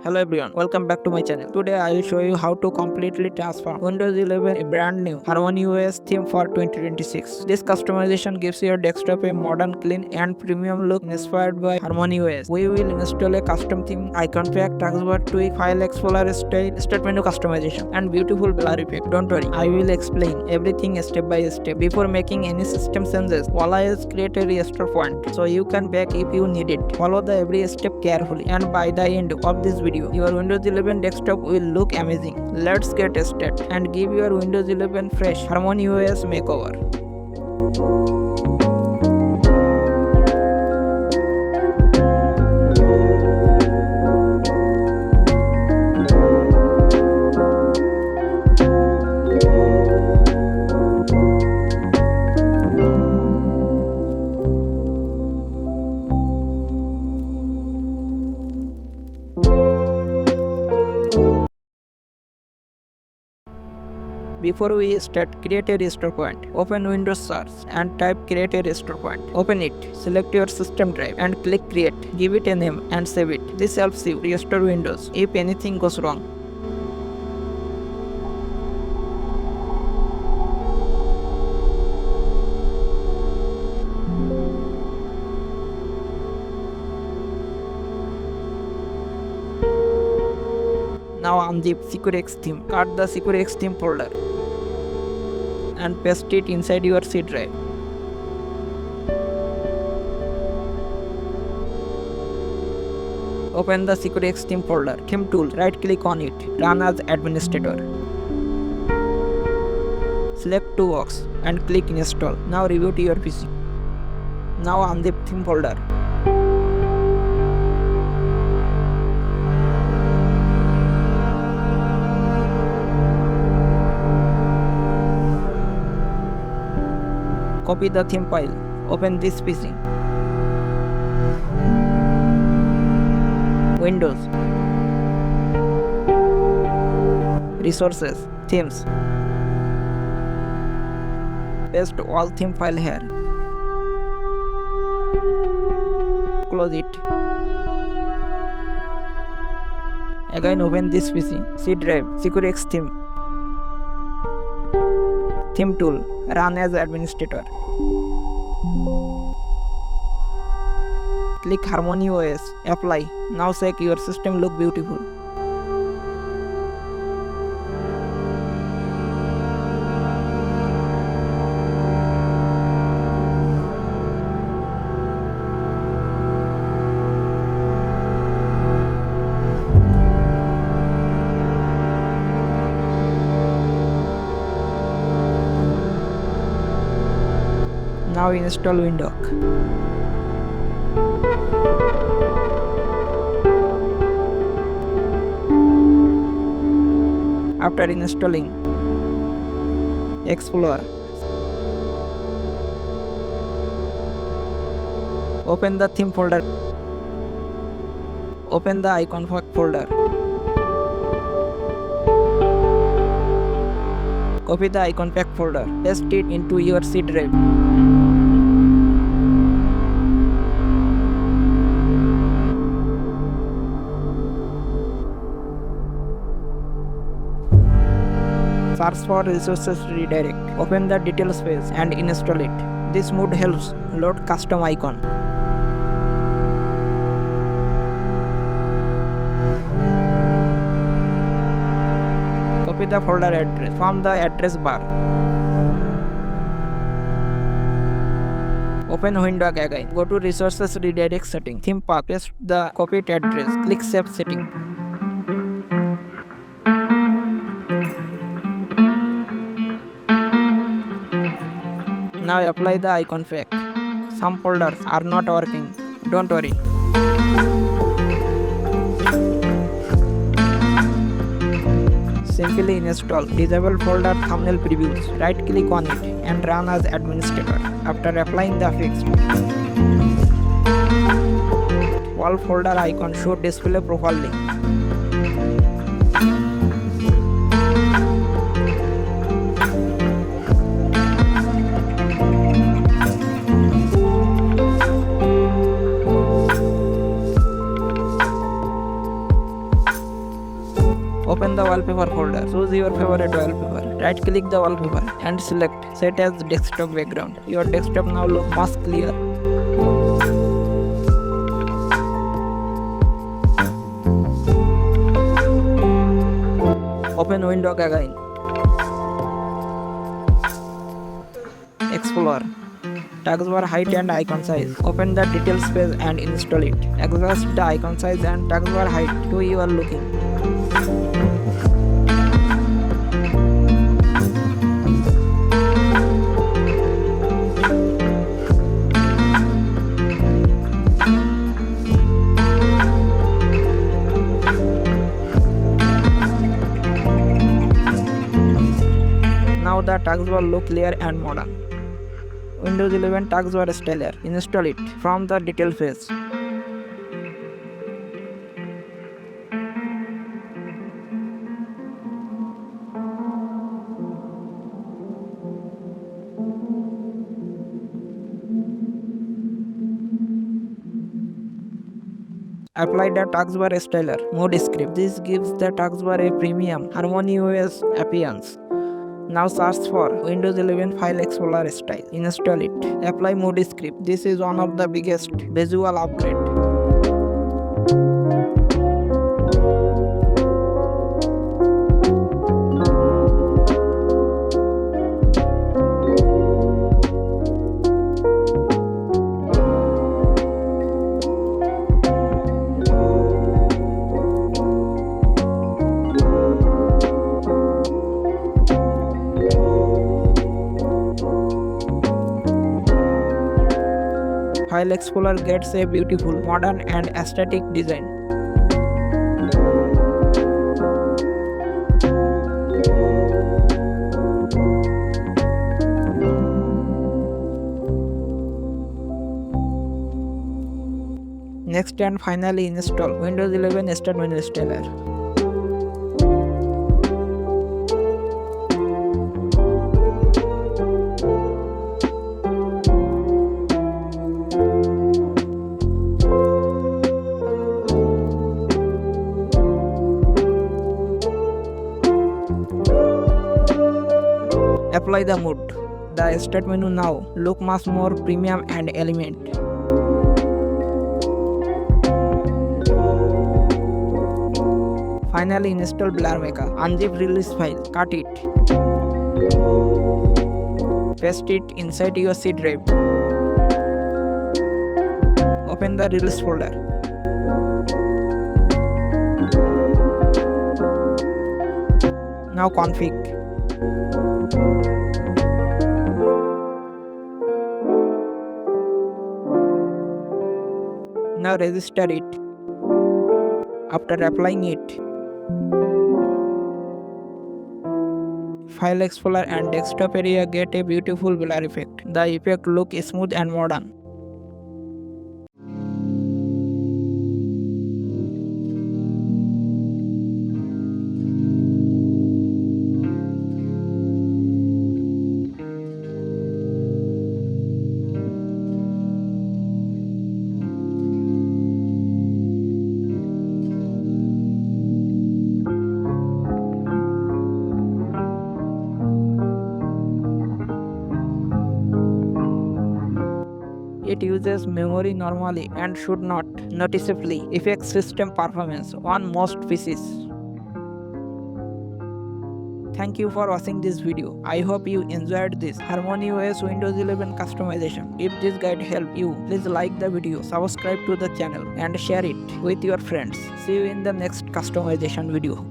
Hello everyone, welcome back to my channel. Today I will show you how to completely transform Windows 11 a brand new HarmonyOS theme for 2026. This customization gives your desktop a modern, clean and premium look inspired by HarmonyOS. We will install a custom theme, icon pack, taskbar tweak, file explorer style, start menu customization and beautiful blur effect. Don't worry, I will explain everything step by step. Before making any system changes, always create a restore point so you can back if you need it. Follow the every step carefully and by the end of this video, your Windows 11 desktop will look amazing. Let's get started and give your Windows 11 fresh HarmonyOS makeover. Before we start, create a restore point. Open Windows Search and type create a restore point. Open it, select your system drive and click create. Give it a name and save it. This helps you restore Windows if anything goes wrong. Now unzip HarmonyOS Theme. Cut the HarmonyOS Theme folder and paste it inside your C drive. Open the HarmonyOS Theme folder. Theme tool, right click on it. Run as administrator. Select two box and click install. Now reboot your PC. Now unzip theme folder. Copy the theme file. Open this PC. Windows. Resources. Themes. Paste all theme file here. Close it. Again open this PC. C drive. HarmonyOS Theme. Theme tool. Run as administrator. Click HarmonyOS. Apply. Now check your system look beautiful. Now install Windhawk. After installing, Explorer. Open the theme folder. Open the icon pack folder. Copy the icon pack folder. Paste it into your C drive. Search for resources redirect. Open the details page and install it. This mode helps load custom icon. Copy the folder address from the address bar. Open Windhawk again. Go to resources redirect setting. Theme path. Paste the copied address. Click save setting. Now apply the icon pack. Some folders are not working. Don't worry. Simply install. Disable folder thumbnail previews. Right click on it and run as administrator. After applying the fix, all folder icon should display profile link. Open the wallpaper folder. Choose your favorite wallpaper. Right click the wallpaper and select Set as desktop background. Your desktop now looks much clear. Open Windhawk again. Explorer. Taskbar height and icon size. Open the details page and install it. Adjust the icon size and taskbar height to your liking. Now the taskbar look clear and modern. Windows 11 Taskbar Styler. Install it from the detail page. Apply the Taskbar Styler mode script. This gives the taskbar a premium HarmonyOS appearance. Now search for Windows 11 File Explorer style. Install it. Apply mode script. This is one of the biggest visual upgrade. File Explorer gets a beautiful, modern and aesthetic design. Next and finally install Windows 11 Start Menu Styler. Apply the mood. The start menu now look much more premium and elegant. Finally install BlurMica. Unzip release file. Cut it. Paste it inside your C drive. Open the release folder. Now config. Now register it. After applying it, File Explorer and desktop area get a beautiful blur effect. The effect looks smooth and modern. It uses memory normally and should not noticeably affect system performance on most PCs. Thank you for watching this video. I hope you enjoyed this HarmonyOS Windows 11 customization. If this guide helped you, please like the video, subscribe to the channel and share it with your friends. See you in the next customization video.